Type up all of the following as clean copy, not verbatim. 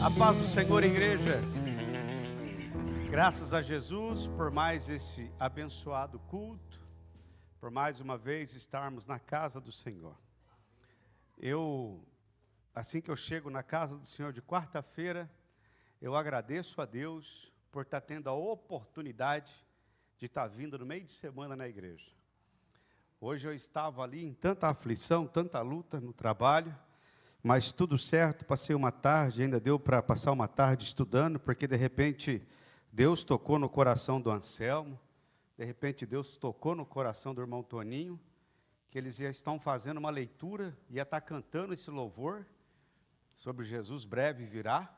A paz do Senhor, igreja. Graças a Jesus por mais esse abençoado culto, por mais uma vez estarmos na casa do Senhor. Assim que eu chego na casa do Senhor de quarta-feira, eu agradeço a Deus por estar tendo a oportunidade de estar vindo no meio de semana na igreja. Hoje eu estava ali em tanta aflição, tanta luta no trabalho, mas tudo certo, passei uma tarde, ainda deu para passar uma tarde estudando, porque de repente Deus tocou no coração do Anselmo, de repente Deus tocou no coração do irmão Toninho, que eles já estão fazendo uma leitura, ia estar cantando esse louvor sobre Jesus breve virá.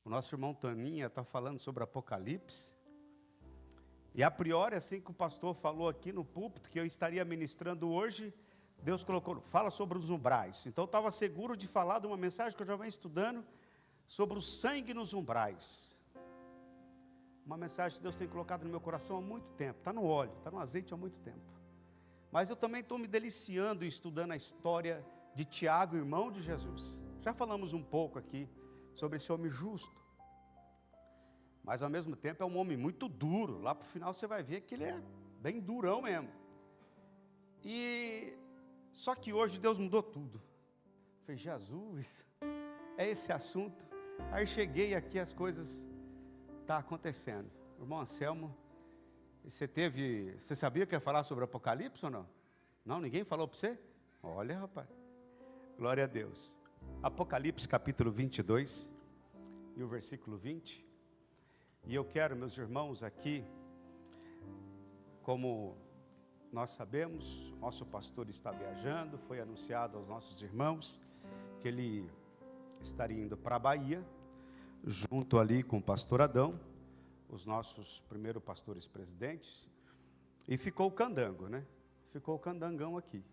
O nosso irmão Toninho ia estar falando sobre Apocalipse. E a priori, assim que o pastor falou aqui no púlpito, que eu estaria ministrando hoje, Deus colocou, fala sobre os umbrais. Então eu estava seguro de falar de uma mensagem que eu já venho estudando sobre o sangue nos umbrais. Uma mensagem que Deus tem colocado no meu coração há muito tempo. Está no óleo, está no azeite há muito tempo. Mas eu também estou me deliciando e estudando a história de Tiago, irmão de Jesus. Já falamos um pouco aqui sobre esse homem justo. Mas ao mesmo tempo é um homem muito duro. Lá para o final você vai ver que ele é bem durão mesmo. Só que hoje Deus mudou tudo. Eu falei, Jesus, é esse assunto. Aí cheguei aqui, as coisas estão acontecendo. Irmão Anselmo, você sabia que ia falar sobre Apocalipse ou não? Não, ninguém falou para você? Olha, rapaz, glória a Deus. Apocalipse capítulo 22 e o versículo 20. E eu quero, meus irmãos, aqui, como nós sabemos, nosso pastor está viajando, foi anunciado aos nossos irmãos que ele estaria indo para a Bahia, junto ali com o pastor Adão, os nossos primeiros pastores presidentes, e ficou o candango, né? Ficou o candangão aqui.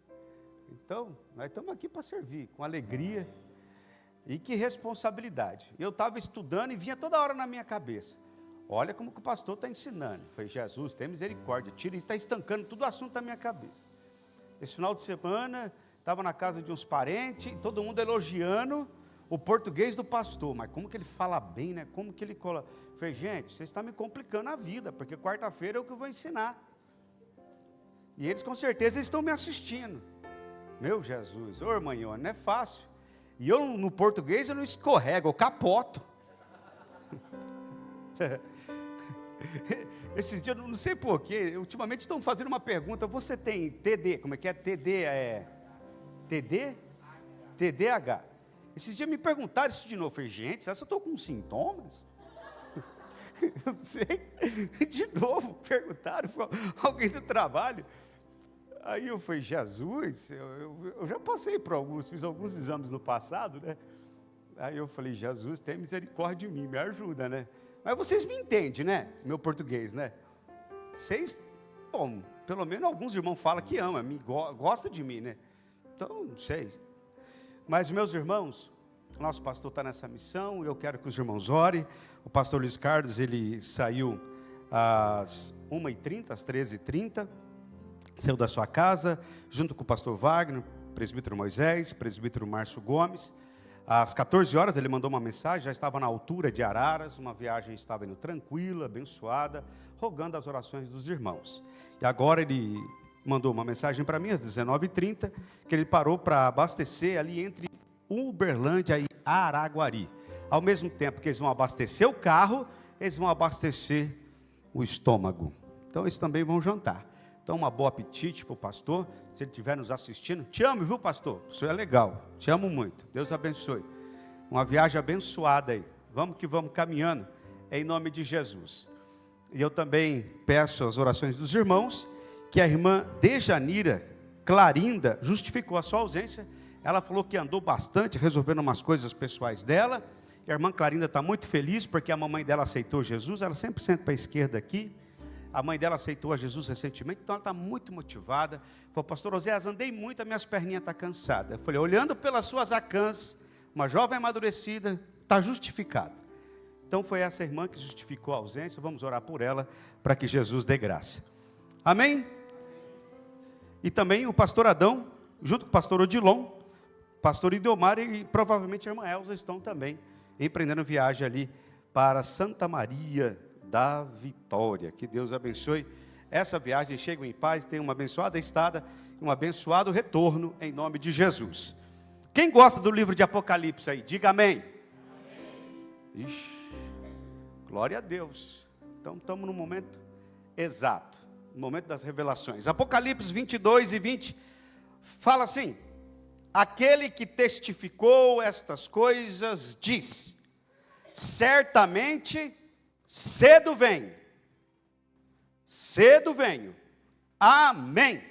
Então, nós estamos aqui para servir, com alegria, e que responsabilidade. Eu estava estudando e vinha toda hora na minha cabeça. Olha como que o pastor está ensinando. Foi Jesus, tem misericórdia, tira, está estancando todo o assunto da minha cabeça. Esse final de semana, estava na casa de uns parentes, todo mundo elogiando o português do pastor. Mas como que ele fala bem, né? Como que ele cola? Falei, gente, vocês estão me complicando a vida, porque quarta-feira é o que eu vou ensinar. E eles com certeza estão me assistindo. Meu Jesus, ô irmão, não é fácil. E eu no português eu não escorrego, eu capoto. Esses dias, não sei porquê, ultimamente estão fazendo uma pergunta, você tem TD, como é que é? TDAH. Esses dias me perguntaram isso de novo, eu falei, gente, será que eu estou com sintomas? Eu sei, de novo, perguntaram, alguém do trabalho. Aí eu falei, Jesus, eu já passei por fiz alguns exames no passado, né? Aí eu falei, Jesus, tem misericórdia de mim, me ajuda, né? Mas vocês me entendem, né? Meu português, né? Vocês, bom, pelo menos alguns irmãos falam que amam, gostam de mim, né? Então, não sei. Mas, meus irmãos, o nosso pastor está nessa missão, eu quero que os irmãos orem. O pastor Luiz Carlos, ele saiu às 1h30, às 13h30, saiu da sua casa, junto com o pastor Wagner, presbítero Moisés, presbítero Márcio Gomes. Às 14 horas ele mandou uma mensagem, já estava na altura de Araras, uma viagem estava indo tranquila, abençoada, rogando as orações dos irmãos. E agora ele mandou uma mensagem para mim, às 19h30, que ele parou para abastecer ali entre Uberlândia e Araguari. Ao mesmo tempo que eles vão abastecer o carro, eles vão abastecer o estômago. Então eles também vão jantar. Então, um bom apetite para o pastor, se ele estiver nos assistindo. Te amo, viu, pastor? Isso é legal, te amo muito, Deus abençoe. Uma viagem abençoada aí, vamos que vamos caminhando, em nome de Jesus. E eu também peço as orações dos irmãos, que a irmã Dejanira Clarinda justificou a sua ausência. Ela falou que andou bastante, resolvendo umas coisas pessoais dela. E a irmã Clarinda está muito feliz, porque a mamãe dela aceitou Jesus, ela sempre senta para a esquerda aqui. A mãe dela aceitou a Jesus recentemente, então ela está muito motivada. Falou, pastor Oséias, andei muito, as minhas perninhas estão cansadas. Eu falei, olhando pelas suas acãs, uma jovem amadurecida, está justificada. Então foi essa irmã que justificou a ausência, vamos orar por ela, para que Jesus dê graça. Amém? E também o pastor Adão, junto com o pastor Odilon, pastor Idomar e provavelmente a irmã Elza estão também empreendendo viagem ali para Santa Maria da Vitória. Que Deus abençoe essa viagem, cheguem em paz, tenham uma abençoada estada, um abençoado retorno, em nome de Jesus. Quem gosta do livro de Apocalipse aí, diga amém. Ixi, glória a Deus. Então estamos no momento exato, no momento das revelações. Apocalipse 22 e 20, fala assim: aquele que testificou estas coisas diz: certamente cedo venho, amém,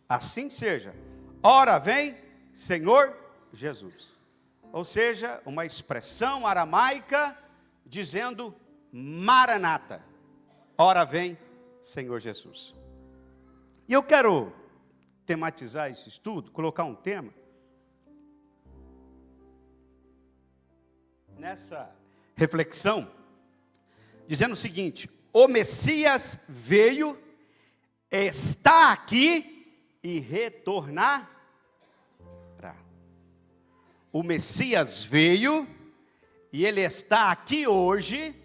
assim seja, ora vem Senhor Jesus. Ou seja, uma expressão aramaica dizendo Maranata, ora vem Senhor Jesus. E eu quero tematizar esse estudo, colocar um tema nessa reflexão, dizendo o seguinte: o Messias veio, está aqui e retornará. O Messias veio e ele está aqui hoje,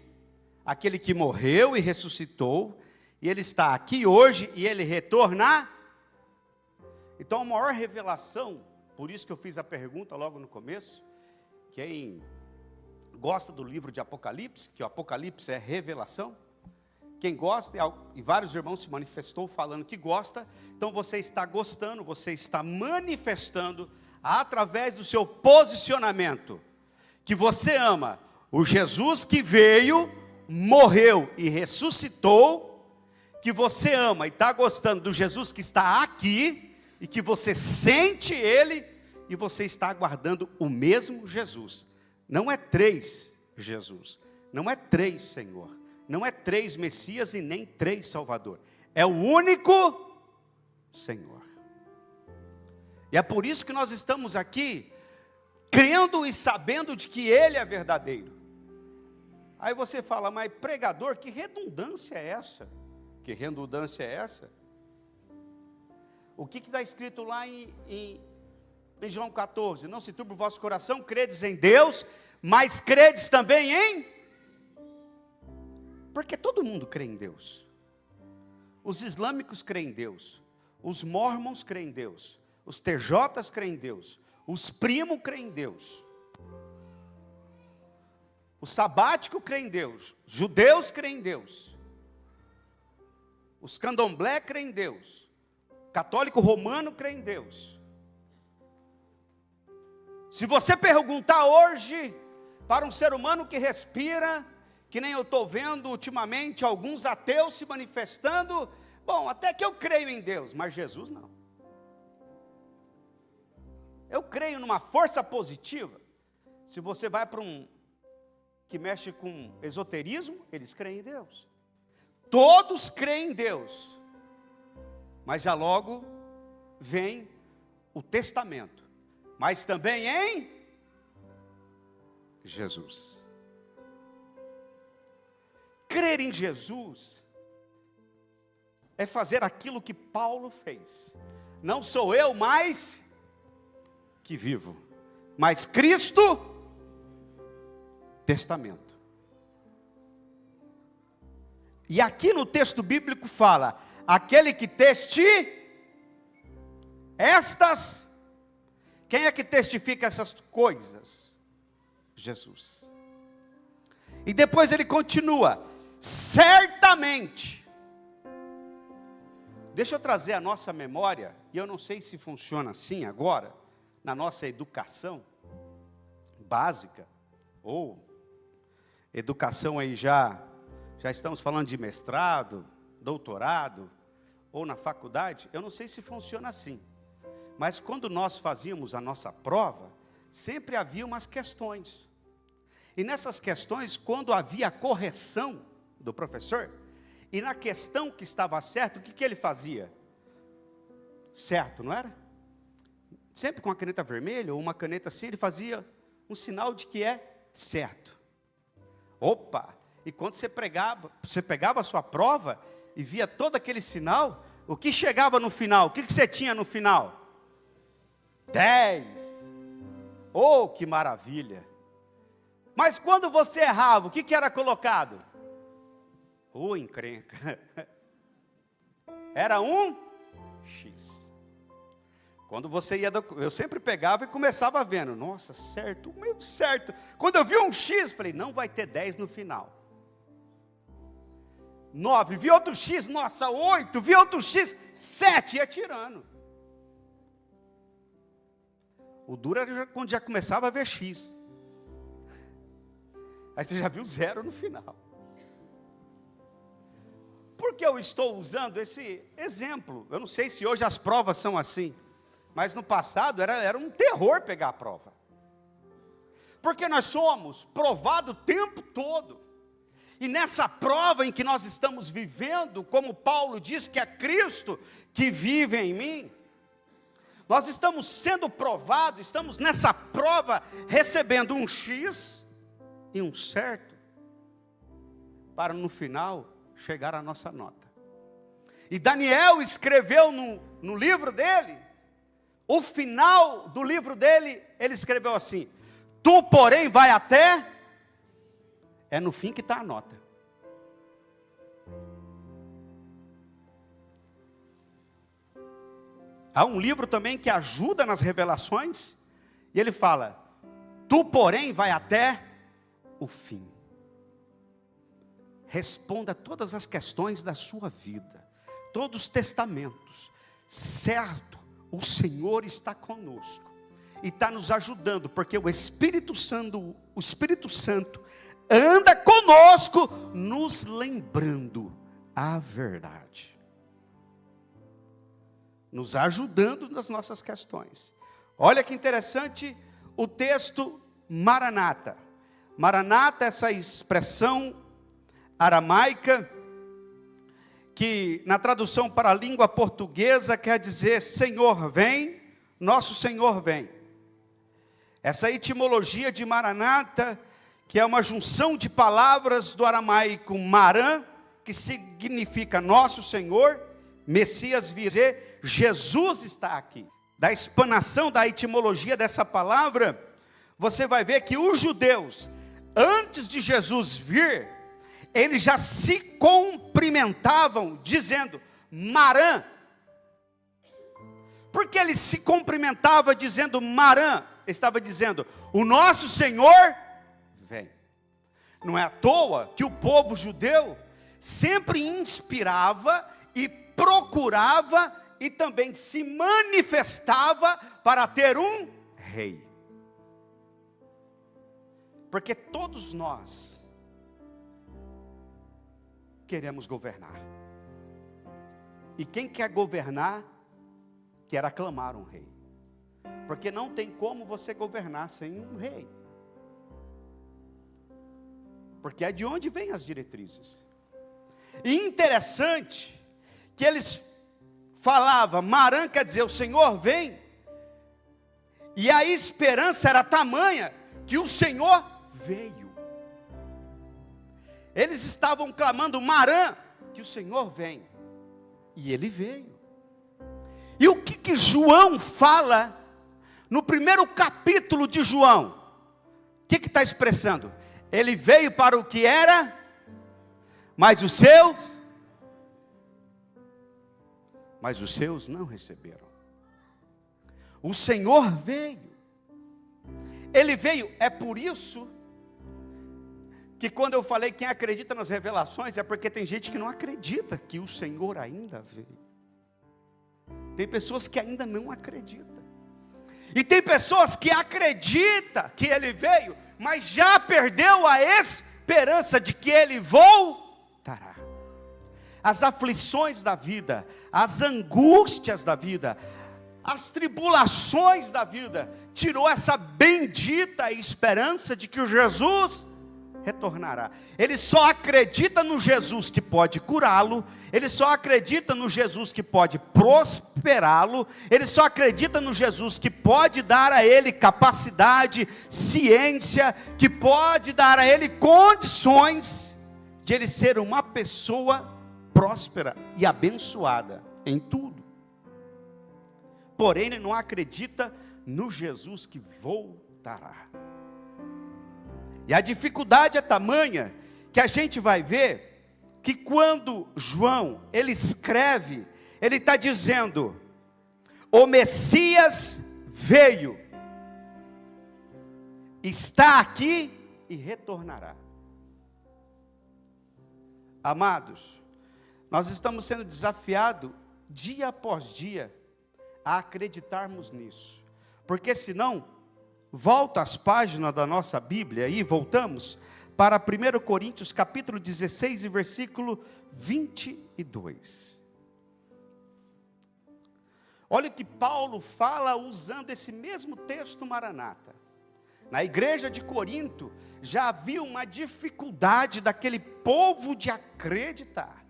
aquele que morreu e ressuscitou, e ele está aqui hoje e ele retorna. Então a maior revelação, por isso que eu fiz a pergunta logo no começo, quem gosta do livro de Apocalipse, que o Apocalipse é revelação, quem gosta, e vários irmãos se manifestou falando que gosta, então você está gostando, você está manifestando, através do seu posicionamento, que você ama o Jesus que veio, morreu e ressuscitou, que você ama e está gostando do Jesus que está aqui, e que você sente Ele, e você está aguardando o mesmo Jesus. Não é três Jesus, não é três Senhor, não é três Messias e nem três Salvador, é o único Senhor. E é por isso que nós estamos aqui, crendo e sabendo de que Ele é verdadeiro. Aí você fala, mas pregador, que redundância é essa? Que redundância é essa? O que está escrito lá em João 14? Não se turbe o vosso coração, credes em Deus, mas credes também em... Porque todo mundo crê em Deus. Os islâmicos creem em Deus, os mormons creem em Deus, os TJs creem em Deus, os primos creem em Deus, o sabático crê em Deus, os judeus creem em Deus, os candomblé creem em Deus, o católico romano crê em Deus. Se você perguntar hoje para um ser humano que respira, que nem eu estou vendo ultimamente alguns ateus se manifestando, bom, até que eu creio em Deus, mas Jesus não. Eu creio numa força positiva. Se você vai para um que mexe com esoterismo, eles creem em Deus. Todos creem em Deus. Mas já logo vem o testamento. Mas também em Jesus. Crer em Jesus é fazer aquilo que Paulo fez. Não sou eu mais que vivo, mas Cristo, testamento. E aqui no texto bíblico fala, aquele que estas, quem é que testifica essas coisas? Jesus. E depois ele continua, certamente. Deixa eu trazer a nossa memória, e eu não sei se funciona assim agora, na nossa educação básica, ou educação aí já estamos falando de mestrado, doutorado, ou na faculdade, eu não sei se funciona assim, mas quando nós fazíamos a nossa prova, sempre havia umas questões, e nessas questões, quando havia correção do professor, e na questão que estava certo, o que ele fazia? Certo, não era? Sempre com a caneta vermelha, ou uma caneta assim, ele fazia um sinal de que é certo. Opa! E quando você pegava a sua prova, e via todo aquele sinal, o que chegava no final? O que você tinha no final? 10. Oh, que maravilha! Mas quando você errava, o que era colocado? Encrenca. Era um X. Quando você ia, eu sempre pegava e começava vendo, nossa, certo, meu certo. Quando eu vi um X, falei, não vai ter 10 no final. 9, vi outro X, nossa, 8, vi outro X, 7, ia tirando. O duro era quando já começava a ver X. Aí você já viu 0 no final. Por que eu estou usando esse exemplo? Eu não sei se hoje as provas são assim, mas no passado era um terror pegar a prova. Porque nós somos provados o tempo todo. E nessa prova em que nós estamos vivendo, como Paulo diz que é Cristo que vive em mim, nós estamos sendo provados, estamos nessa prova recebendo um X e um certo, para no final chegar a nossa nota. E Daniel escreveu no livro dele, o final do livro dele, ele escreveu assim: tu porém vai até, é no fim que está a nota. Há um livro também que ajuda nas revelações, e ele fala, tu porém vai até o fim. Responda todas as questões da sua vida, todos os testamentos, certo, o Senhor está conosco, e está nos ajudando, porque o Espírito Santo anda conosco, nos lembrando a verdade, nos ajudando nas nossas questões. Olha que interessante o texto Maranata. Maranata, essa expressão aramaica, que na tradução para a língua portuguesa quer dizer Senhor vem, nosso Senhor vem. Essa etimologia de Maranata, que é uma junção de palavras do aramaico Maran, que significa nosso Senhor, Messias virá, Jesus está aqui. Da explanação da etimologia dessa palavra, você vai ver que os judeus, antes de Jesus vir, eles já se cumprimentavam dizendo Maran. Por que eles se cumprimentavam dizendo Maran? Estava dizendo, o nosso Senhor vem. Não é à toa que o povo judeu sempre inspirava e procurava e também se manifestava para ter um rei. Porque todos nós queremos governar. E quem quer governar, quer aclamar um rei. Porque não tem como você governar sem um rei. Porque é de onde vêm as diretrizes. E interessante que eles falavam, Maran quer dizer, o Senhor vem. E a esperança era tamanha que o Senhor veio. Eles estavam clamando, Maran, que o Senhor vem. E ele veio. E o que João fala no primeiro capítulo de João? O que está expressando? Ele veio para o que era, mas os seus não receberam. O Senhor veio. Ele veio, é por isso que quando eu falei quem acredita nas revelações, é porque tem gente que não acredita que o Senhor ainda veio. Tem pessoas que ainda não acreditam. E tem pessoas que acreditam que Ele veio, mas já perdeu a esperança de que Ele voltará. As aflições da vida, as angústias da vida, as tribulações da vida, tirou essa bendita esperança de que o Jesus retornará. Ele só acredita no Jesus que pode curá-lo, ele só acredita no Jesus que pode prosperá-lo, ele só acredita no Jesus que pode dar a ele capacidade, ciência, que pode dar a ele condições de ele ser uma pessoa próspera e abençoada em tudo. Porém, ele não acredita no Jesus que voltará. E a dificuldade é tamanha que a gente vai ver que quando João, ele escreve, ele está dizendo, o Messias veio, está aqui e retornará. Amados, nós estamos sendo desafiados, dia após dia, a acreditarmos nisso, porque senão, volta às páginas da nossa Bíblia, e voltamos para 1 Coríntios capítulo 16 e versículo 22. Olha o que Paulo fala usando esse mesmo texto Maranata. Na igreja de Corinto, já havia uma dificuldade daquele povo de acreditar.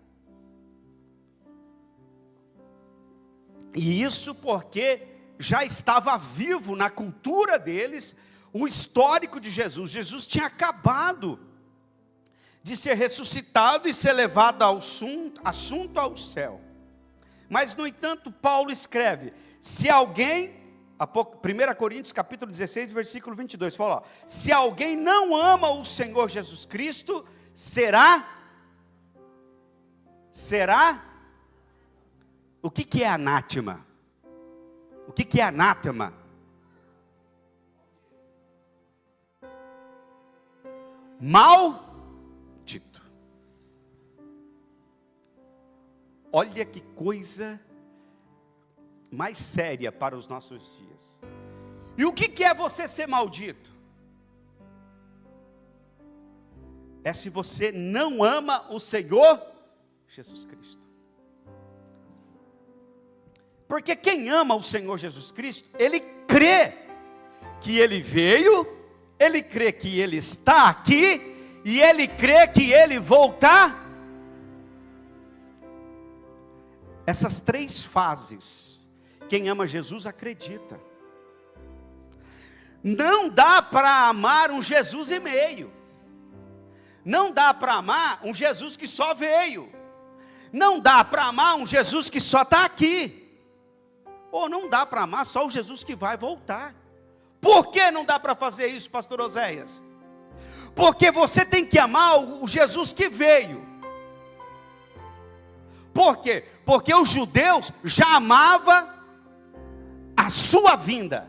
E isso porque já estava vivo na cultura deles o histórico de Jesus. Jesus tinha acabado de ser ressuscitado e ser levado ao assunto ao céu. Mas, no entanto, Paulo escreve, se alguém, 1 Coríntios capítulo 16, versículo 22, fala, ó, se alguém não ama o Senhor Jesus Cristo, será, o que é anátema? O que é anátema? Maldito. Olha que coisa mais séria para os nossos dias. E o que é você ser maldito? É se você não ama o Senhor Jesus Cristo. Porque quem ama o Senhor Jesus Cristo, ele crê que ele veio, ele crê que ele está aqui, e ele crê que ele voltar. Essas três fases, quem ama Jesus acredita. Não dá para amar um Jesus e meio. Não dá para amar um Jesus que só veio. Não dá para amar um Jesus que só está aqui. Ou não dá para amar só o Jesus que vai voltar. Por que não dá para fazer isso, pastor Oséias? Porque você tem que amar o Jesus que veio. Por quê? Porque os judeus já amavam a sua vinda.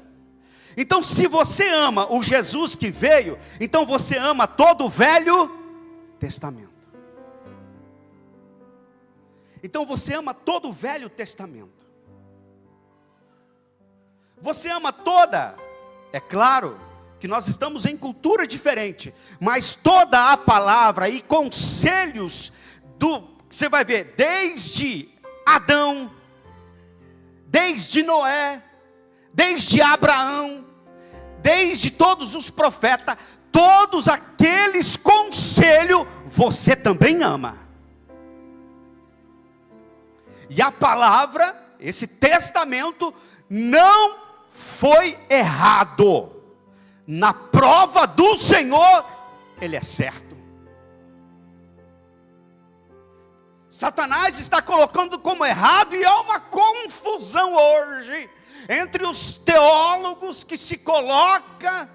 Então, se você ama o Jesus que veio, então você ama todo o Velho Testamento. Então você ama todo o Velho Testamento. Você ama toda, é claro que nós estamos em cultura diferente, mas toda a palavra e conselhos você vai ver, desde Adão, desde Noé, desde Abraão, desde todos os profetas, todos aqueles conselhos, você também ama. E a palavra, esse testamento, não foi errado. Na prova do Senhor, ele é certo. Satanás está colocando como errado, e há uma confusão hoje entre os teólogos que se colocam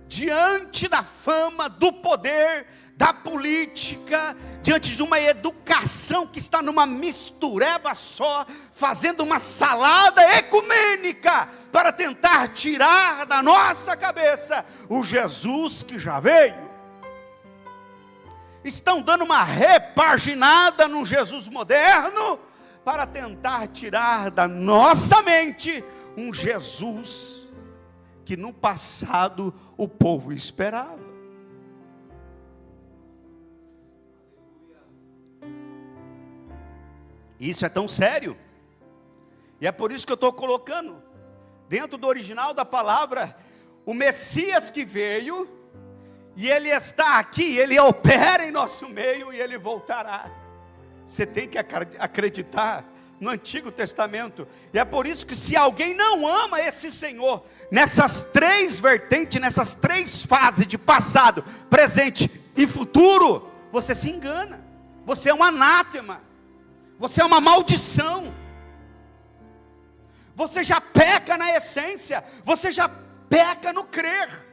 diante da fama, do poder, da política, diante de uma educação que está numa mistureba só, fazendo uma salada ecumênica, para tentar tirar da nossa cabeça o Jesus que já veio. Estão dando uma repaginada no Jesus moderno, para tentar tirar da nossa mente um Jesus que no passado o povo esperava. Isso é tão sério, e é por isso que eu estou colocando, dentro do original da palavra, o Messias que veio, e ele está aqui, ele opera em nosso meio, e ele voltará. Você tem que acreditar no Antigo Testamento, e é por isso que se alguém não ama esse Senhor, nessas três vertentes, nessas três fases de passado, presente e futuro, você se engana, você é um anátema, você é uma maldição, você já peca na essência, você já peca no crer.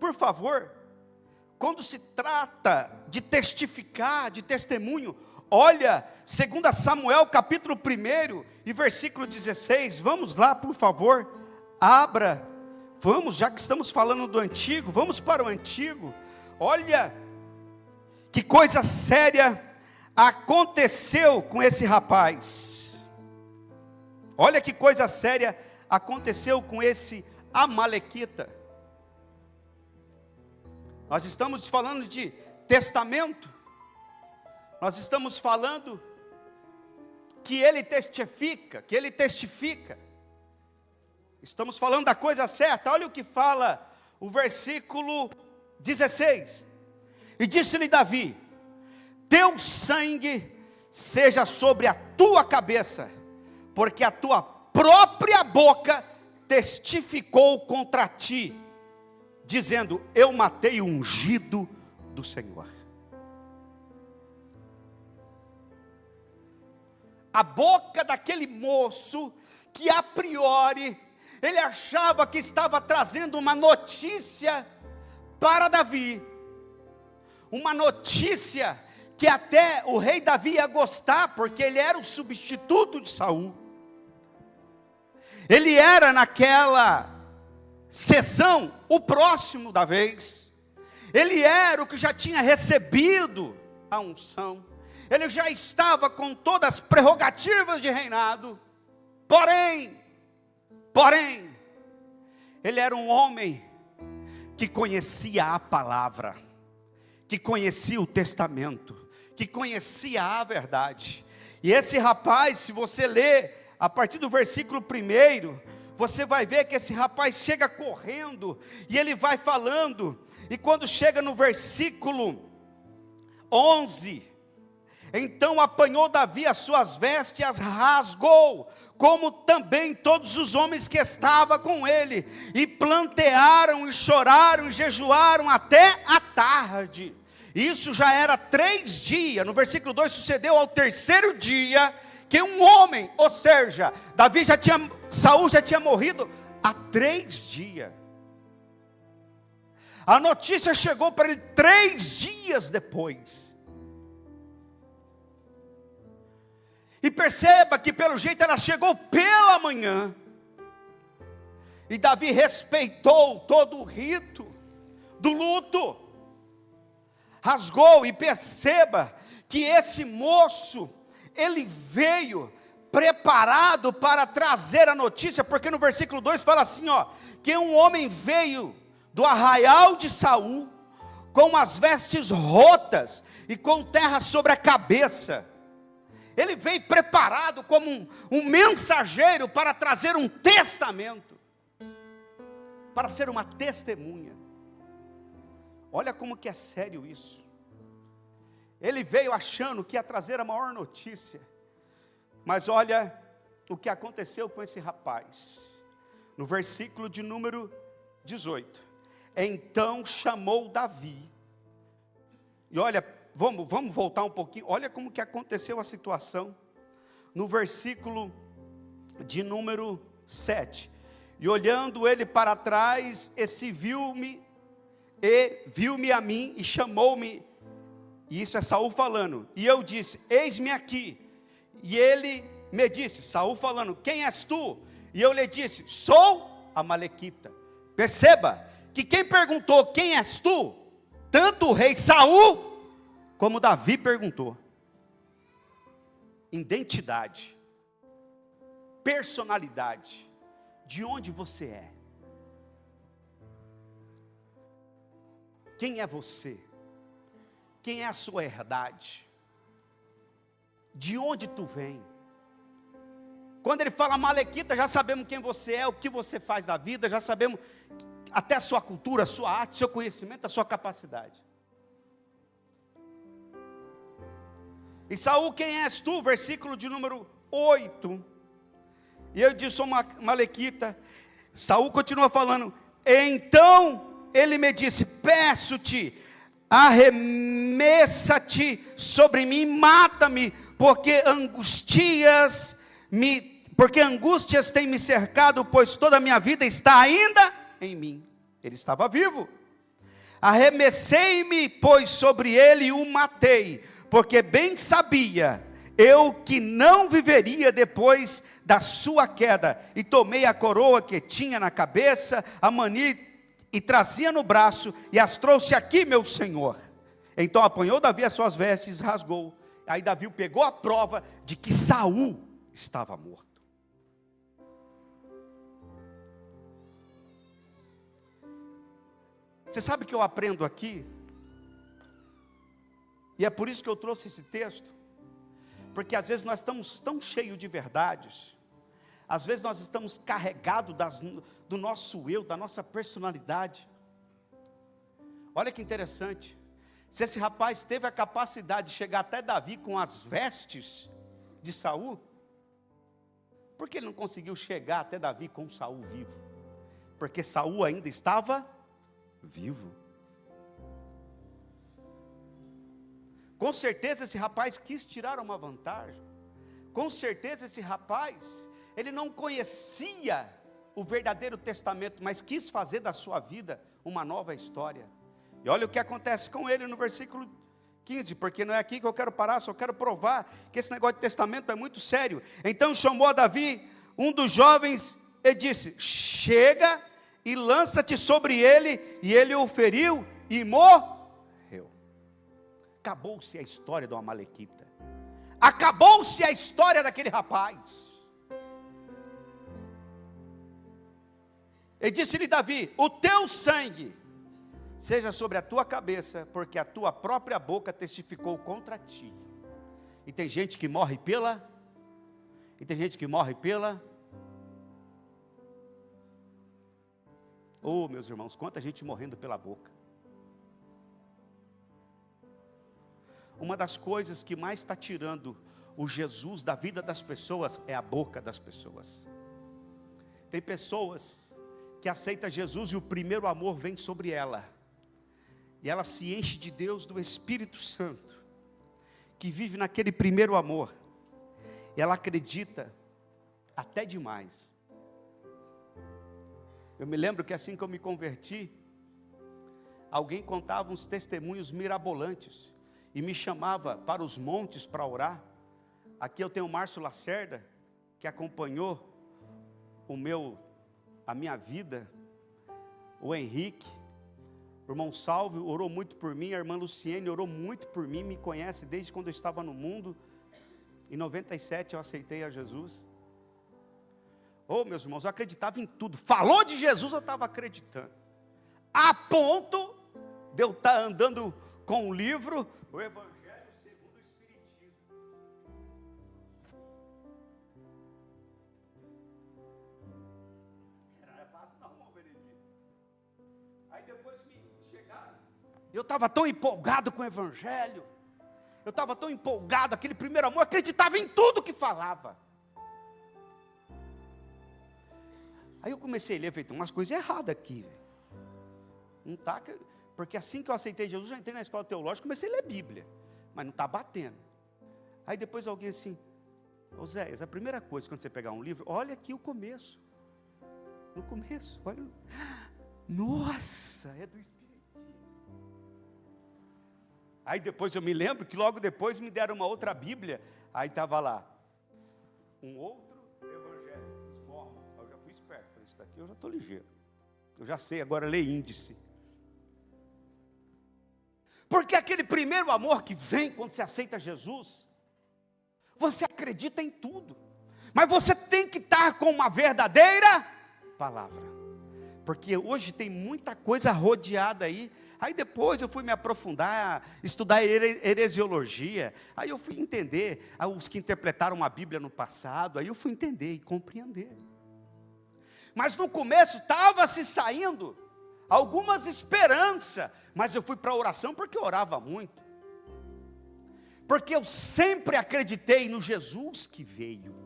por favor, quando se trata de testificar, de testemunho, olha, 2 Samuel capítulo 1 e versículo 16, vamos lá por favor, abra, vamos, já que estamos falando do antigo, vamos para o antigo. Olha, que coisa séria aconteceu com esse rapaz, olha que coisa séria aconteceu com esse amalequita. Nós estamos falando de testamento, nós estamos falando que ele testifica, estamos falando da coisa certa. Olha o que fala o versículo 16, e disse-lhe Davi: teu sangue seja sobre a tua cabeça, porque a tua própria boca testificou contra ti, dizendo, eu matei o ungido do Senhor. A boca daquele moço, que a priori, ele achava que estava trazendo uma notícia para Davi, uma notícia que até o rei Davi ia gostar, porque ele era o substituto de Saul, ele era naquela sessão o próximo da vez, ele era o que já tinha recebido a unção, ele já estava com todas as prerrogativas de reinado, porém, ele era um homem que conhecia a palavra, que conhecia o testamento, que conhecia a verdade. E esse rapaz, se você ler a partir do versículo 1, você vai ver que esse rapaz chega correndo, e ele vai falando, e quando chega no versículo 11, então apanhou Davi as suas vestes e as rasgou, como também todos os homens que estavam com ele, e plantearam, e choraram, e jejuaram até a tarde. Isso já era 3 dias, no versículo 2, sucedeu ao 3º dia, que um homem, ou seja, Saul já tinha morrido há 3 dias, a notícia chegou para ele 3 dias depois, e perceba que pelo jeito ela chegou pela manhã, e Davi respeitou todo o rito do luto, rasgou, e perceba que esse moço, ele veio preparado para trazer a notícia, porque no versículo 2 fala assim, que um homem veio do arraial de Saul, com as vestes rotas, e com terra sobre a cabeça. Ele veio preparado como um mensageiro, para trazer um testamento, para ser uma testemunha. Olha como que é sério isso. Ele veio achando que ia trazer a maior notícia, mas olha o que aconteceu com esse rapaz, no versículo de número 18, então chamou Davi, e olha, vamos voltar um pouquinho, olha como que aconteceu a situação, no versículo de número 7, e olhando ele para trás, esse viu-me a mim, e chamou-me, e isso é Saul falando, e eu disse, eis-me aqui, e ele me disse, Saul falando, quem és tu? E eu lhe disse, sou amalequita. Perceba, que quem perguntou, quem és tu? Tanto o rei Saul, como Davi perguntou. Identidade, personalidade, de onde você é? Quem é você? Quem é a sua herdade? De onde tu vem? Quando ele fala amalequita, já sabemos quem você é, o que você faz da vida, já sabemos até a sua cultura, a sua arte, seu conhecimento, a sua capacidade. E Saul, quem és tu? Versículo de número 8. E eu disse, sou amalequita. Saul continua falando, então ele me disse, peço-te, arremessa-te sobre mim, mata-me, porque angústias têm me cercado, pois toda a minha vida está ainda em mim. Ele estava vivo, Arremessei-me, pois, sobre ele e o matei, porque bem sabia eu que não viveria depois da sua queda. E tomei a coroa que tinha na cabeça, a mani, e trazia no braço, e as trouxe aqui, meu senhor. Então apanhou Davi as suas vestes, rasgou. Aí Davi pegou a prova de que Saul estava morto. Você sabe que eu aprendo aqui? E é por isso que eu trouxe esse texto. Porque às vezes nós estamos tão cheios de verdades. Às vezes nós estamos carregados do nosso eu, da nossa personalidade. Olha que interessante. Se esse rapaz teve a capacidade de chegar até Davi com as vestes de Saul, por que ele não conseguiu chegar até Davi com Saul vivo? Porque Saul ainda estava vivo. Com certeza esse rapaz quis tirar uma vantagem. Com certeza esse rapaz, ele não conhecia o verdadeiro testamento, mas quis fazer da sua vida uma nova história. E olha o que acontece com ele no versículo 15, porque não é aqui que eu quero parar, só quero provar que esse negócio de testamento é muito sério. Então chamou a Davi um dos jovens e disse: chega e lança-te sobre ele. E ele o feriu e morreu. Acabou-se a história do Amalequita. Acabou-se a história daquele rapaz. E disse-lhe Davi: o teu sangue seja sobre a tua cabeça, porque a tua própria boca testificou contra ti. E tem gente que morre oh, meus irmãos, quanta gente morrendo pela boca. Uma das coisas que mais está tirando o Jesus da vida das pessoas é a boca das pessoas. Tem pessoas que aceitam Jesus e o primeiro amor vem sobre ela. E ela se enche de Deus, do Espírito Santo, que vive naquele primeiro amor. E ela acredita até demais. Eu me lembro que assim que eu me converti, alguém contava uns testemunhos mirabolantes e me chamava para os montes para orar. Aqui eu tenho o Márcio Lacerda, que acompanhou a minha vida, o Henrique, o irmão Salve orou muito por mim, a irmã Luciene orou muito por mim, me conhece desde quando eu estava no mundo. Em 97 eu aceitei a Jesus. Oh, meus irmãos, eu acreditava em tudo. Falou de Jesus, eu estava acreditando. A ponto de eu estar andando com o livro, o Evangelho segundo o Espiritismo. Não era fácil não, irmão Benedito. Aí depois me chegaram. Eu estava tão empolgado com o Evangelho. Eu estava tão empolgado, aquele primeiro amor, acreditava em tudo que falava. Aí eu comecei a ler, falei, tem umas coisas erradas aqui, véio. Não está, porque assim que eu aceitei Jesus, já entrei na escola teológica, comecei a ler Bíblia, mas não está batendo. Aí depois alguém assim, ô Zé, a primeira coisa, quando você pegar um livro, olha aqui o começo. No começo, olha, nossa, é do Espiritismo. Aí depois eu me lembro que logo depois me deram uma outra Bíblia, aí estava lá, um outro Evangelho, eu já fui esperto, falei, isso daqui eu já estou ligeiro, eu já sei agora ler índice. Porque aquele primeiro amor que vem quando você aceita Jesus, você acredita em tudo, mas você tem que estar com uma verdadeira palavra, porque hoje tem muita coisa rodeada aí. Aí depois eu fui me aprofundar, estudar heresiologia, aí eu fui entender, os que interpretaram a Bíblia no passado, aí eu fui entender e compreender. Mas no começo estava se saindo algumas esperanças, mas eu fui para a oração porque eu orava muito, porque eu sempre acreditei no Jesus que veio.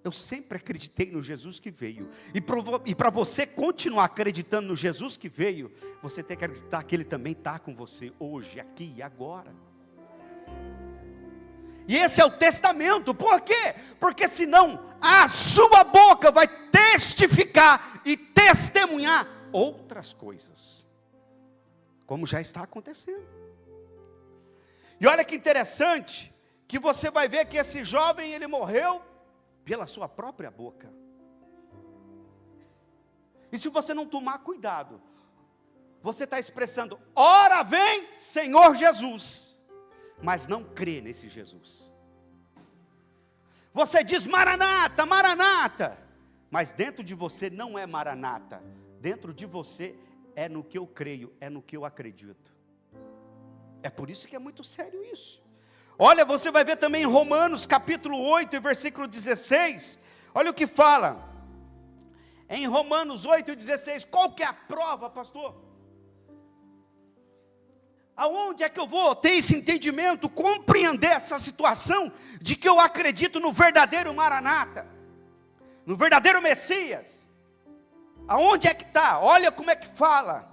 Eu sempre acreditei no Jesus que veio, e para você continuar acreditando no Jesus que veio, você tem que acreditar que Ele também está com você hoje, aqui e agora. E esse é o testamento. Por quê? Porque senão a sua boca vai testificar e testemunhar outras coisas, como já está acontecendo. E olha que interessante, que você vai ver que esse jovem, ele morreu pela sua própria boca. E se você não tomar cuidado, você está expressando, ora vem Senhor Jesus, mas não crê nesse Jesus. Você diz Maranata, Maranata, mas dentro de você não é Maranata, dentro de você é no que eu creio, é no que eu acredito. É por isso que é muito sério isso. Olha, você vai ver também em Romanos capítulo 8 e versículo 16, olha o que fala, em Romanos 8 e 16, qual que é a prova, pastor? Aonde é que eu vou ter esse entendimento, compreender essa situação, de que eu acredito no verdadeiro Maranata, no verdadeiro Messias? Aonde é que está? Olha como é que fala,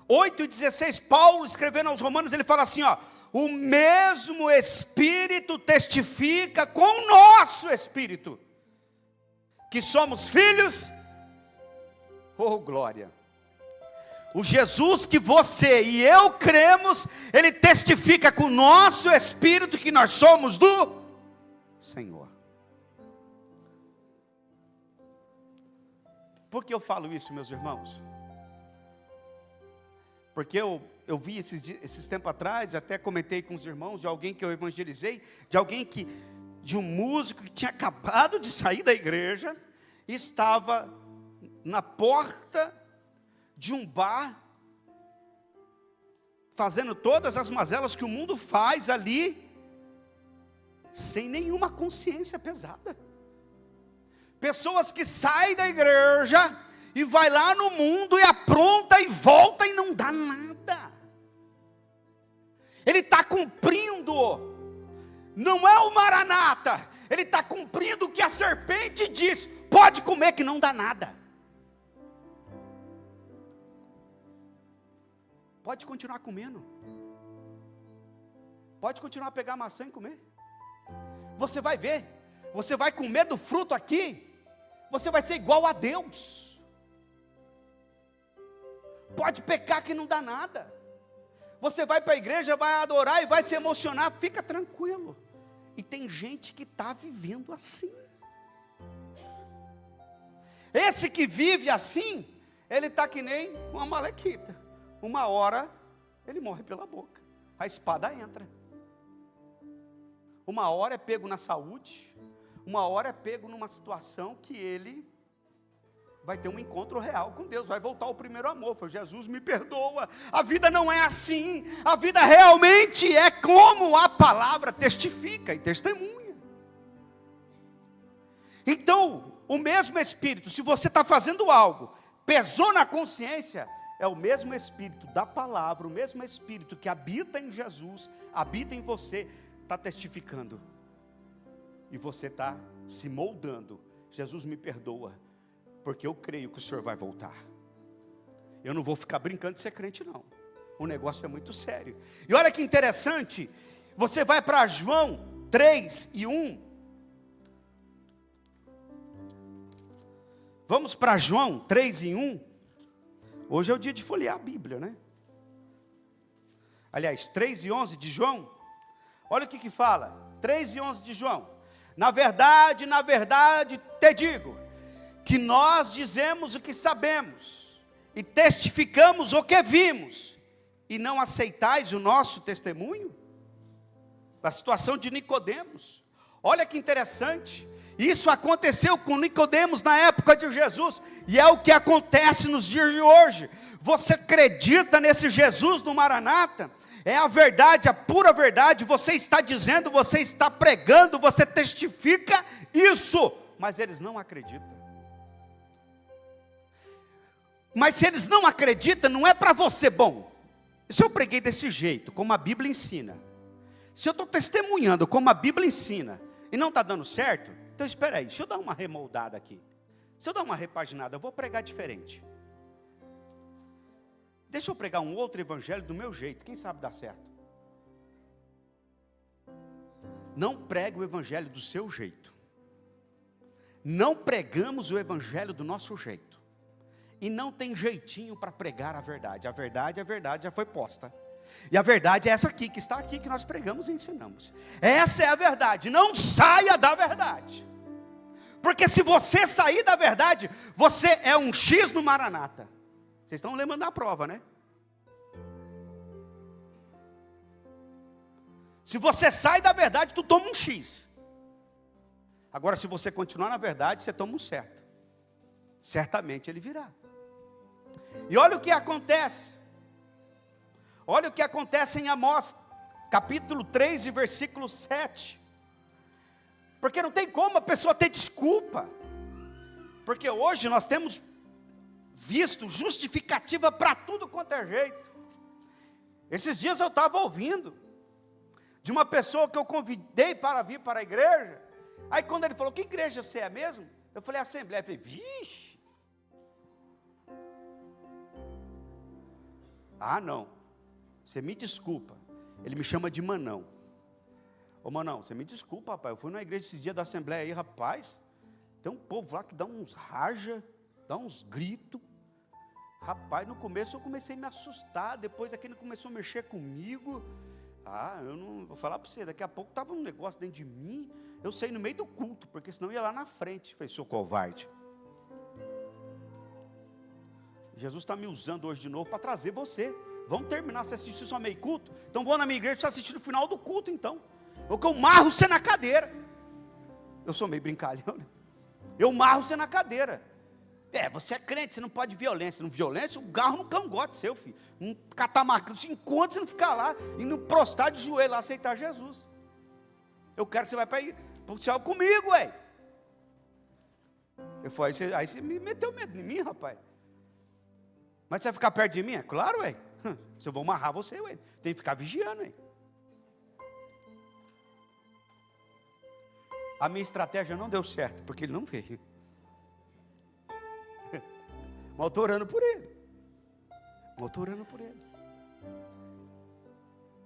8 e 16, Paulo escrevendo aos Romanos, ele fala assim, ó, o mesmo Espírito testifica com o nosso Espírito, que somos filhos. Oh glória, o Jesus que você e eu cremos, ele testifica com o nosso Espírito, que nós somos do Senhor. Por que eu falo isso, meus irmãos? Porque eu vi esses tempos atrás, até comentei com os irmãos, de alguém que eu evangelizei, de um músico que tinha acabado de sair da igreja, e estava na porta de um bar, fazendo todas as mazelas que o mundo faz ali, sem nenhuma consciência pesada. Pessoas que saem da igreja e vai lá no mundo e apronta e volta e não dá nada. Ele está cumprindo, não é o Maranata, ele está cumprindo o que a serpente diz, pode comer que não dá nada. Pode continuar comendo, pode continuar a pegar maçã e comer. Você vai ver, você vai comer do fruto aqui, você vai ser igual a Deus. Pode pecar que não dá nada. Você vai para a igreja, vai adorar e vai se emocionar, fica tranquilo. E tem gente que está vivendo assim. Esse que vive assim, ele está que nem uma malequita. Uma hora, ele morre pela boca. A espada entra. Uma hora é pego na saúde. Uma hora é pego numa situação que ele vai ter um encontro real com Deus. Vai voltar ao primeiro amor. Foi, Jesus, me perdoa. A vida não é assim. A vida realmente é como a palavra testifica e testemunha. Então, o mesmo Espírito, se você está fazendo algo, pesou na consciência, é o mesmo Espírito da palavra, o mesmo Espírito que habita em Jesus, habita em você, está testificando. E você está se moldando. Jesus, me perdoa, porque eu creio que o Senhor vai voltar. Eu não vou ficar brincando de ser crente não. O negócio é muito sério. E olha que interessante, você vai para João 3 e 1. Vamos para João 3 e 1. Hoje é o dia de folhear a Bíblia, né? Aliás, 3 e 11 de João. Olha o que fala. 3 e 11 de João. Na verdade, te digo, que nós dizemos o que sabemos, e testificamos o que vimos, e não aceitais o nosso testemunho? A situação de Nicodemos. Olha que interessante. Isso aconteceu com Nicodemos na época de Jesus, e é o que acontece nos dias de hoje. Você acredita nesse Jesus do Maranata? É a verdade, a pura verdade. Você está dizendo, você está pregando, você testifica isso, mas eles não acreditam. Mas se eles não acreditam, não é para você. Bom, se eu preguei desse jeito, como a Bíblia ensina, se eu estou testemunhando como a Bíblia ensina, e não está dando certo, então espera aí, deixa eu dar uma remoldada aqui. Se eu dar uma repaginada, eu vou pregar diferente. Deixa eu pregar um outro evangelho do meu jeito, quem sabe dá certo. Não pregue o evangelho do seu jeito. Não pregamos o evangelho do nosso jeito. E não tem jeitinho para pregar a verdade já foi posta. E a verdade é essa aqui, que está aqui, que nós pregamos e ensinamos. Essa é a verdade, não saia da verdade. Porque se você sair da verdade, você é um X no Maranata. Vocês estão lembrando da prova, né? Se você sai da verdade, tu toma um X. Agora, se você continuar na verdade, você toma um certo. Certamente ele virá. E olha o que acontece. Olha o que acontece em Amós, capítulo 3 e versículo 7. Porque não tem como a pessoa ter desculpa. Porque hoje nós temos visto justificativa para tudo quanto é jeito. Esses dias eu estava ouvindo de uma pessoa que eu convidei para vir para a igreja. Aí quando ele falou, que igreja você é mesmo? Eu falei, Assembleia. Eu falei, vixe. Ah, não. Você me desculpa. Ele me chama de Manão. Ô Manão, você me desculpa, rapaz. Eu fui na igreja esses dias da Assembleia aí, rapaz. Tem um povo lá que dá uns raja, dá uns gritos. Rapaz, no começo eu comecei a me assustar. Depois aquele começou a mexer comigo. Ah, eu não vou falar para você. Daqui a pouco estava um negócio dentro de mim. Eu saí no meio do culto, porque senão eu ia lá na frente. Eu falei, seu covarde. Jesus está me usando hoje de novo para trazer você. Vamos terminar, você assistir só meio culto? Então vou na minha igreja para assistir no final do culto, então. Ou que eu marro você na cadeira. Eu sou meio brincalhão, né? Eu marro você na cadeira. Você é crente, você não pode violência. Não violência, o garro no cangote seu, filho. Um catamarcado, enquanto você não ficar lá e não prostrar de joelho lá, aceitar Jesus. Eu quero que você vá para o céu comigo, ué. Eu falei, aí você me meteu medo em mim, rapaz. Mas você vai ficar perto de mim? É claro, ué. Se eu vou amarrar você, ué. Tem que ficar vigiando, ué. A minha estratégia não deu certo, porque ele não veio. Mas eu estou orando por ele.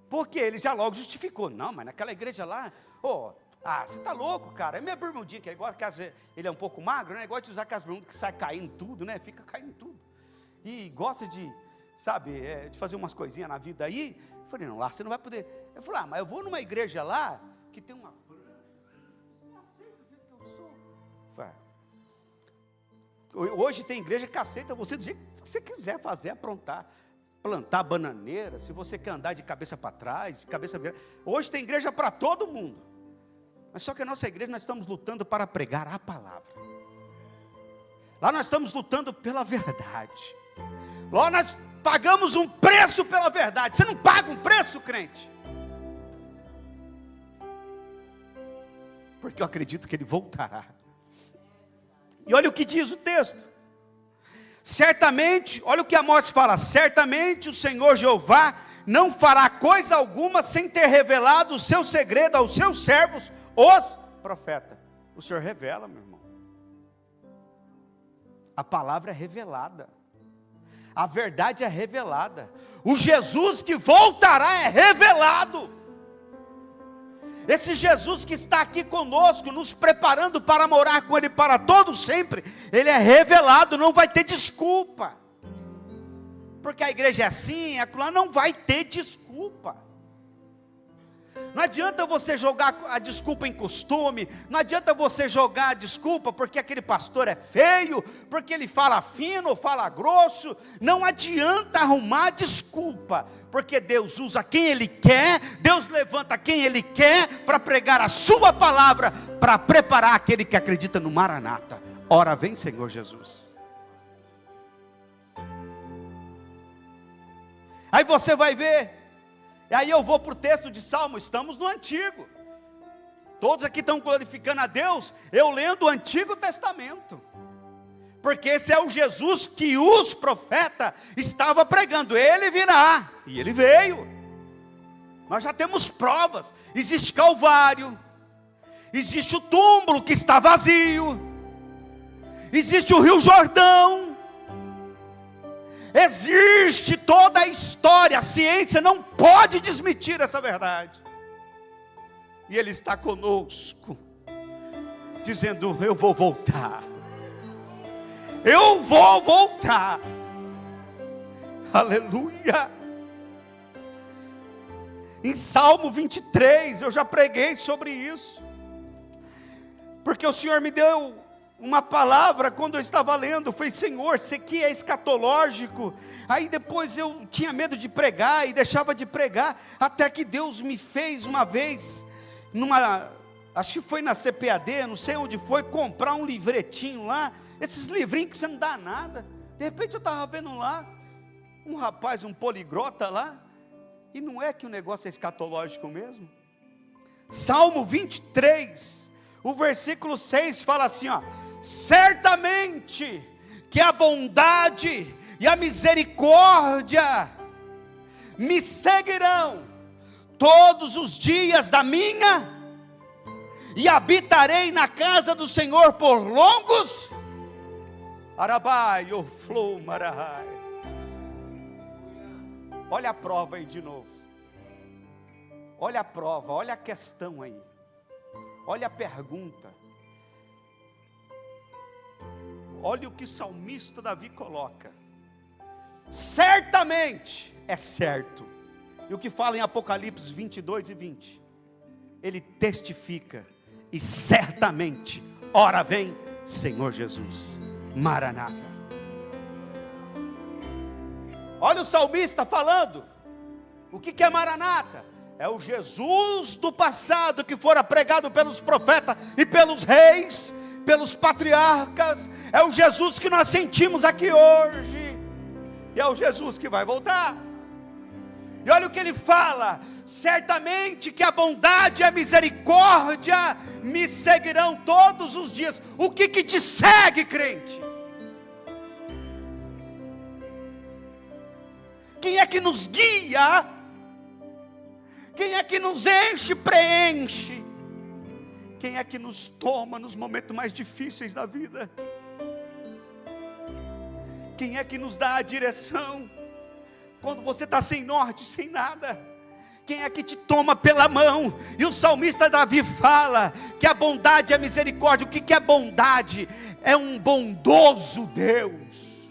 Porque ele já logo justificou. Não, mas naquela igreja lá, você está louco, cara. É minha bermudinha, que ele gosta, ele é um pouco magro, né? Ele gosta de usar aquelas bermudas que sai caindo tudo, né? Fica caindo tudo. E gosta de, de fazer umas coisinhas na vida aí. Eu falei, não, lá você não vai poder. Eu falei, mas eu vou numa igreja lá, que tem uma branca, você aceita do jeito que eu sou? Eu falei, hoje tem igreja que aceita você do jeito que você quiser fazer, aprontar, plantar bananeira, se você quer andar de cabeça para trás, de cabeça virada. Hoje tem igreja para todo mundo. Mas só que a nossa igreja, nós estamos lutando para pregar a palavra. Lá nós estamos lutando pela verdade. Lá nós pagamos um preço pela verdade. Você não paga um preço, crente? Porque eu acredito que ele voltará. E olha o que diz o texto. Certamente, olha o que Amós fala. Certamente o Senhor Jeová não fará coisa alguma sem ter revelado o seu segredo aos seus servos, os profetas. O Senhor revela, meu irmão. A palavra é revelada. A verdade é revelada. O Jesus que voltará é revelado. Esse Jesus que está aqui conosco, nos preparando para morar com Ele para todo sempre, Ele é revelado, não vai ter desculpa. Porque a igreja é assim, acolá, não vai ter desculpa. Não adianta você jogar a desculpa em costume, não adianta você jogar a desculpa porque aquele pastor é feio, porque ele fala fino ou fala grosso. Não adianta arrumar desculpa, porque Deus usa quem Ele quer, Deus levanta quem Ele quer para pregar a sua palavra, para preparar aquele que acredita no Maranata. Ora vem, Senhor Jesus. Aí você vai ver. E aí eu vou para o texto de Salmo, estamos no Antigo. Todos aqui estão glorificando a Deus, eu lendo o Antigo Testamento. Porque esse é o Jesus que os profetas estavam pregando. Ele virá, e ele veio. Nós já temos provas. Existe Calvário, existe o túmulo que está vazio, existe o Rio Jordão. Existe toda a história, a ciência não pode desmentir essa verdade. E Ele está conosco, dizendo, eu vou voltar. eu vou voltar. Aleluia. Em Salmo 23, eu já preguei sobre isso, porque o Senhor me deu uma palavra quando eu estava lendo, foi: Senhor, isso aqui é escatológico. Aí depois eu tinha medo de pregar e deixava de pregar, até que Deus me fez uma vez, acho que foi na CPAD, não sei onde foi, comprar um livretinho lá, esses livrinhos que você não dá nada. De repente eu estava vendo lá, um rapaz, um poliglota lá, e não é que o negócio é escatológico mesmo? Salmo 23, o versículo 6 fala assim, ó: certamente que a bondade e a misericórdia me seguirão todos os dias da minha, e habitarei na casa do Senhor por longos. Arabai, oflou, marahai. Olha a prova aí de novo. Olha a prova, olha a questão aí. Olha a pergunta. Olha o que o salmista Davi coloca. Certamente, é certo. E o que fala em Apocalipse 22 e 20? Ele testifica. E certamente, ora vem Senhor Jesus. Maranata. Olha o salmista falando. O que é Maranata? É o Jesus do passado que fora pregado pelos profetas e pelos reis, pelos patriarcas. É o Jesus que nós sentimos aqui hoje. E é o Jesus que vai voltar. E olha o que ele fala: certamente que a bondade e a misericórdia me seguirão todos os dias. O que te segue, crente? Quem é que nos guia? Quem é que nos enche, preenche? Quem é que nos toma nos momentos mais difíceis da vida? Quem é que nos dá a direção quando você está sem norte, sem nada? Quem é que te toma pela mão? E o salmista Davi fala que a bondade e a misericórdia. O que é bondade? É um bondoso Deus,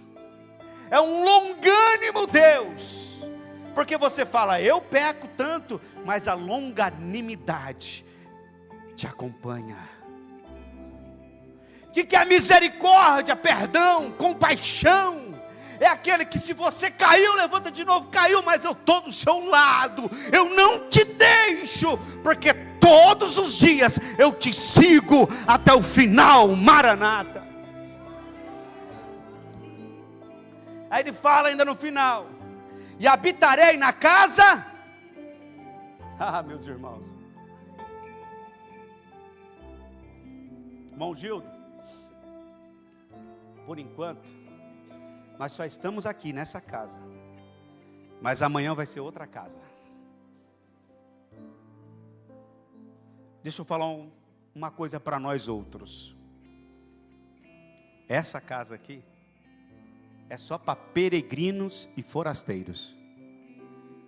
é um longânimo Deus. Porque você fala: eu peco tanto, mas a longanimidade te acompanha. O que é misericórdia? Perdão, compaixão. É aquele que, se você caiu, levanta de novo. Caiu, mas eu estou do seu lado, eu não te deixo, porque todos os dias eu te sigo até o final. Maranata. Aí ele fala ainda no final: e habitarei na casa. Meus irmãos. Irmão Gildo, por enquanto nós só estamos aqui nessa casa, mas amanhã vai ser outra casa. Deixa eu falar uma coisa para nós outros. Essa casa aqui é só para peregrinos e forasteiros.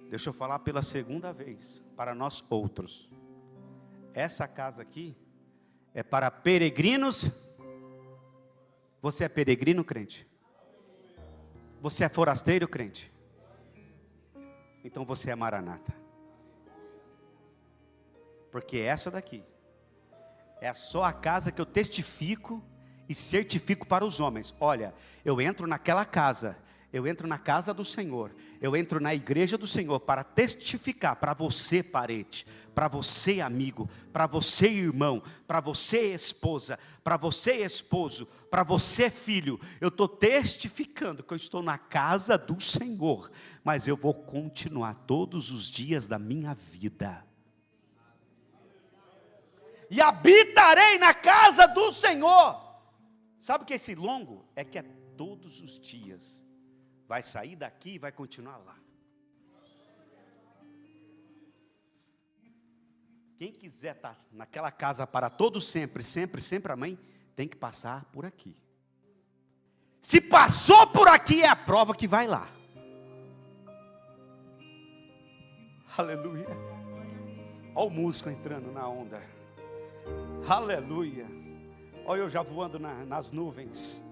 Deixa eu falar pela segunda vez para nós outros. Essa casa aqui é para peregrinos. Você é peregrino, crente? Você é forasteiro, crente? Então você é Maranata. Porque essa daqui é só a casa que eu testifico e certifico para os homens. Olha, eu entro naquela casa, eu entro na casa do Senhor, eu entro na igreja do Senhor para testificar para você, parente, para você, amigo, para você, irmão, para você, esposa, para você, esposo, para você, filho. Eu estou testificando que eu estou na casa do Senhor, mas eu vou continuar todos os dias da minha vida. E habitarei na casa do Senhor. Sabe o que é esse longo? É que é todos os dias. Vai sair daqui e vai continuar lá. Quem quiser estar naquela casa para todo sempre, sempre, sempre, amém, tem que passar por aqui. Se passou por aqui, é a prova que vai lá. Aleluia. Olha o músico entrando na onda. Aleluia. Olha eu já voando nas nuvens.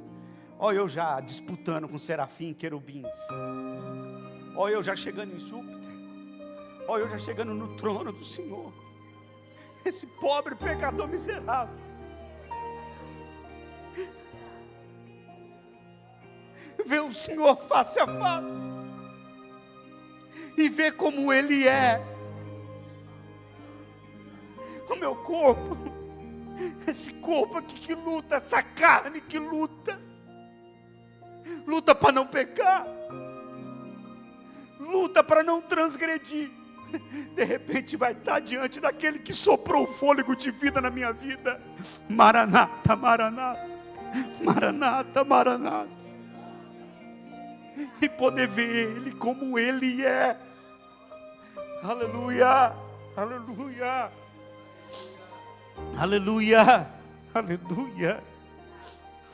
Olha eu já disputando com serafim, querubins. Olha eu já chegando em Júpiter. Olha eu já chegando no trono do Senhor. Esse pobre pecador miserável. Vê o Senhor face a face. E vê como Ele é. O meu corpo. Esse corpo aqui que luta. Essa carne que luta. Luta para não pecar. Luta para não transgredir. De repente vai estar diante daquele que soprou o fôlego de vida na minha vida. Maranata, Maranata. Maranata, Maranata. E poder ver Ele como Ele é. Aleluia, aleluia, aleluia, aleluia.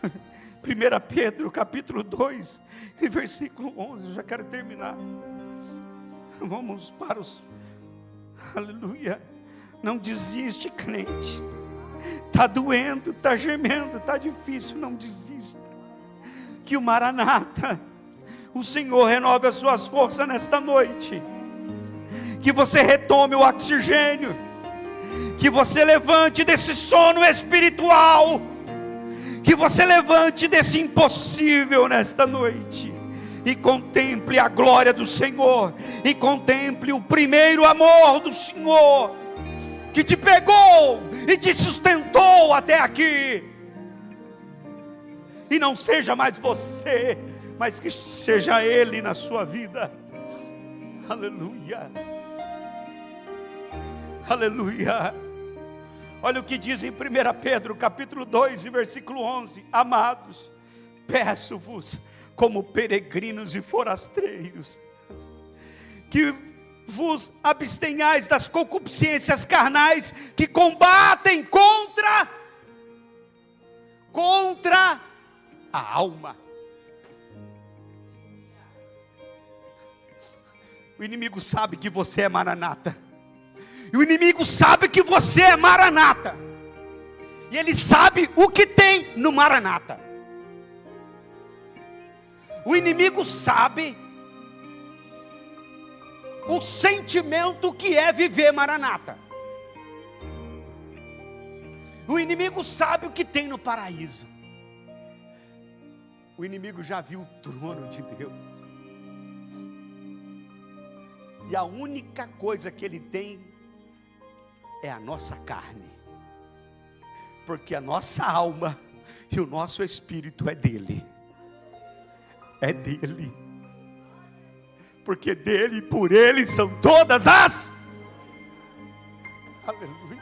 1 Pedro capítulo 2, versículo 11, eu já quero terminar. Vamos para os, aleluia. Não desiste, crente. Está doendo, está gemendo, está difícil, não desista. Que o Maranata, o Senhor renove as suas forças nesta noite. Que você retome o oxigênio. Que você levante desse sono espiritual. Que você levante desse impossível nesta noite. E contemple a glória do Senhor. E contemple o primeiro amor do Senhor. Que te pegou e te sustentou até aqui. E não seja mais você, mas que seja Ele na sua vida. Aleluia. Aleluia. Olha o que diz em 1 Pedro capítulo 2 e versículo 11. Amados, peço-vos como peregrinos e forasteiros, que vos abstenhais das concupiscências carnais que combatem contra a alma. O inimigo sabe que você é Maranata. E o inimigo sabe que você é Maranata. E ele sabe o que tem no Maranata. O inimigo sabe o sentimento que é viver Maranata. O inimigo sabe o que tem no paraíso. O inimigo já viu o trono de Deus. E a única coisa que ele tem é a nossa carne. Porque a nossa alma e o nosso espírito é dele. É dele. Porque dele e por ele são todas as. Aleluia.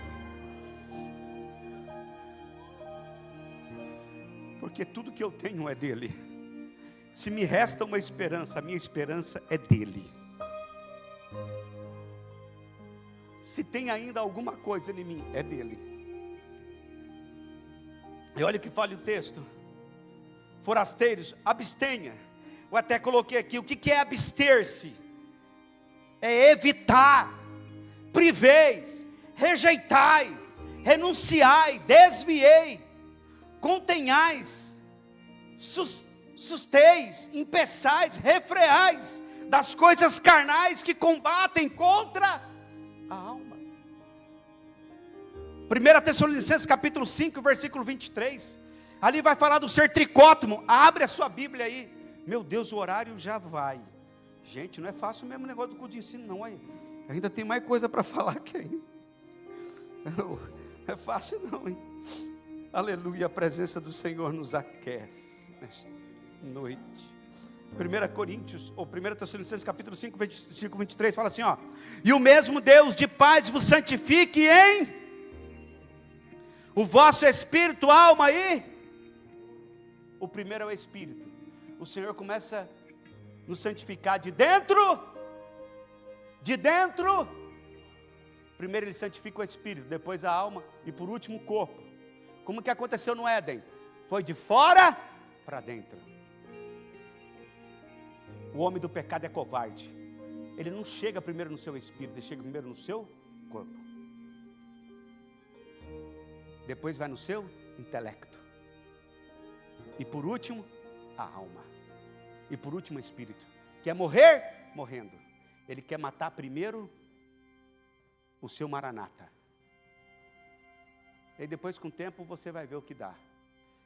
Porque tudo que eu tenho é dele. Se me resta uma esperança, a minha esperança é dele. Se tem ainda alguma coisa em mim, é dele. E olha o que fala o texto. Forasteiros, abstenha. Eu até coloquei aqui, o que é abster-se? É evitar, priveis, rejeitai, renunciai, desviei, contenhais, susteis, impeçais, refreais das coisas carnais que combatem contra a alma. 1 Tessalonicenses capítulo 5, versículo 23. Ali vai falar do ser tricótomo. Abre a sua Bíblia aí. Meu Deus, o horário já vai. Gente, não é fácil mesmo o negócio do culto de ensino, não. Aí. Ainda tem mais coisa para falar que ainda. Não é fácil não, hein? Aleluia, a presença do Senhor nos aquece nesta noite. 1 Coríntios, ou 1 Tessalonicenses capítulo 5, versículo 23, fala assim, ó. E o mesmo Deus de paz vos santifique em o vosso espírito, alma e... O primeiro é o espírito. O Senhor começa a nos santificar de dentro. Primeiro Ele santifica o espírito, depois a alma e por último o corpo. Como que aconteceu no Éden? Foi de fora para dentro. O homem do pecado é covarde. Ele não chega primeiro no seu espírito, ele chega primeiro no seu corpo. Depois vai no seu intelecto. E por último, a alma. E por último, o espírito. Quer morrer? Morrendo. Ele quer matar primeiro o seu maranata. E depois, com o tempo, você vai ver o que dá.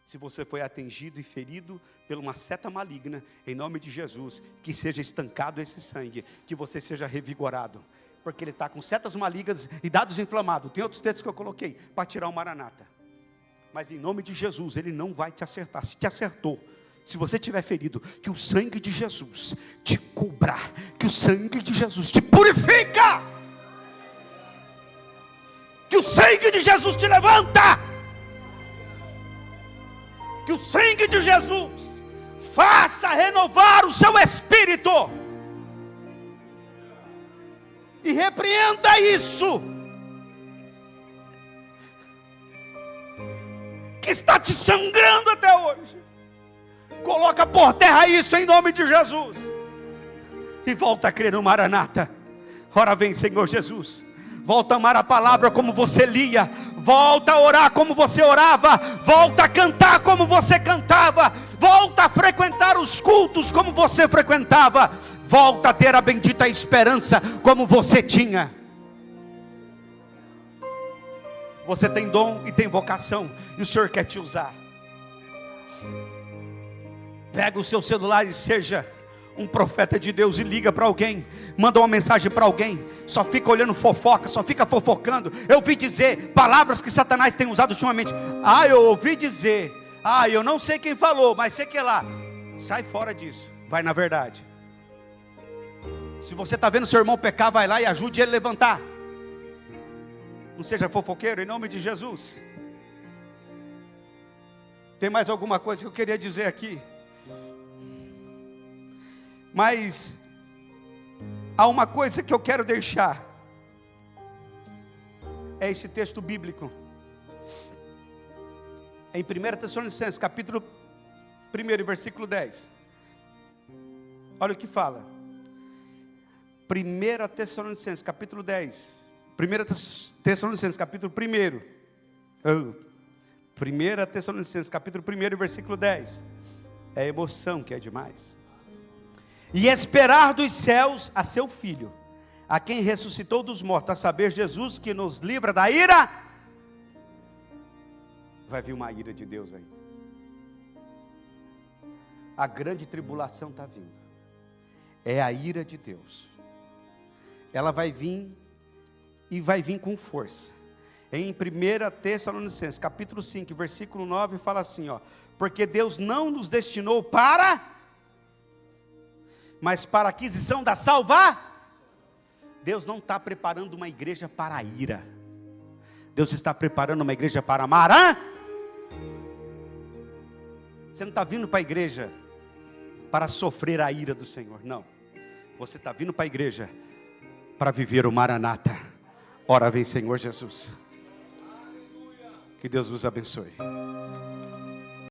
Se você foi atingido e ferido por uma seta maligna, em nome de Jesus, que seja estancado esse sangue, que você seja revigorado. Porque ele está com setas malignas e dados inflamados. Tem outros textos que eu coloquei para tirar o maranata. Mas em nome de Jesus, ele não vai te acertar. Se te acertou, se você estiver ferido, que o sangue de Jesus te cubra, que o sangue de Jesus te purifica, que o sangue de Jesus te levanta, que o sangue de Jesus faça renovar o seu espírito, e repreenda isso, que está te sangrando até hoje. Coloca por terra isso em nome de Jesus, e volta a crer no maranata. Ora vem, Senhor Jesus. Volta a amar a palavra como você lia, volta a orar como você orava, volta a cantar como você cantava, volta a frequentar os cultos como você frequentava, volta a ter a bendita esperança como você tinha. Você tem dom e tem vocação, e o Senhor quer te usar. Pega o seu celular e seja um profeta de Deus e liga para alguém, manda uma mensagem para alguém. Só fica olhando fofoca, só fica fofocando. Eu ouvi dizer palavras que Satanás tem usado ultimamente. Eu ouvi dizer, eu não sei quem falou, mas sei que é lá. Sai fora disso, vai na verdade. Se você está vendo seu irmão pecar, vai lá e ajude ele a levantar. Não seja fofoqueiro, em nome de Jesus. Tem mais alguma coisa que eu queria dizer aqui? Mas há uma coisa que eu quero deixar. É esse texto bíblico. Em 1 Tessalonicenses, capítulo 1, versículo 10. Olha o que fala. 1 Tessalonicenses, capítulo 10. 1 Tessalonicenses, capítulo 1. 1 Tessalonicenses, capítulo 1, versículo 10. É emoção que é demais. E esperar dos céus a seu Filho, a quem ressuscitou dos mortos, a saber, Jesus, que nos livra da ira. Vai vir uma ira de Deus aí. A grande tribulação está vindo. É a ira de Deus. Ela vai vir, e vai vir com força. Em 1 Tessalonicenses, capítulo 5, versículo 9, fala assim, porque Deus não nos destinou mas para a aquisição da Deus não está preparando uma igreja para a ira. Deus está preparando uma igreja para amar. Você não está vindo para a igreja para sofrer a ira do Senhor, não. Você está vindo para a igreja para viver o maranata. Ora vem, Senhor Jesus. Que Deus vos abençoe.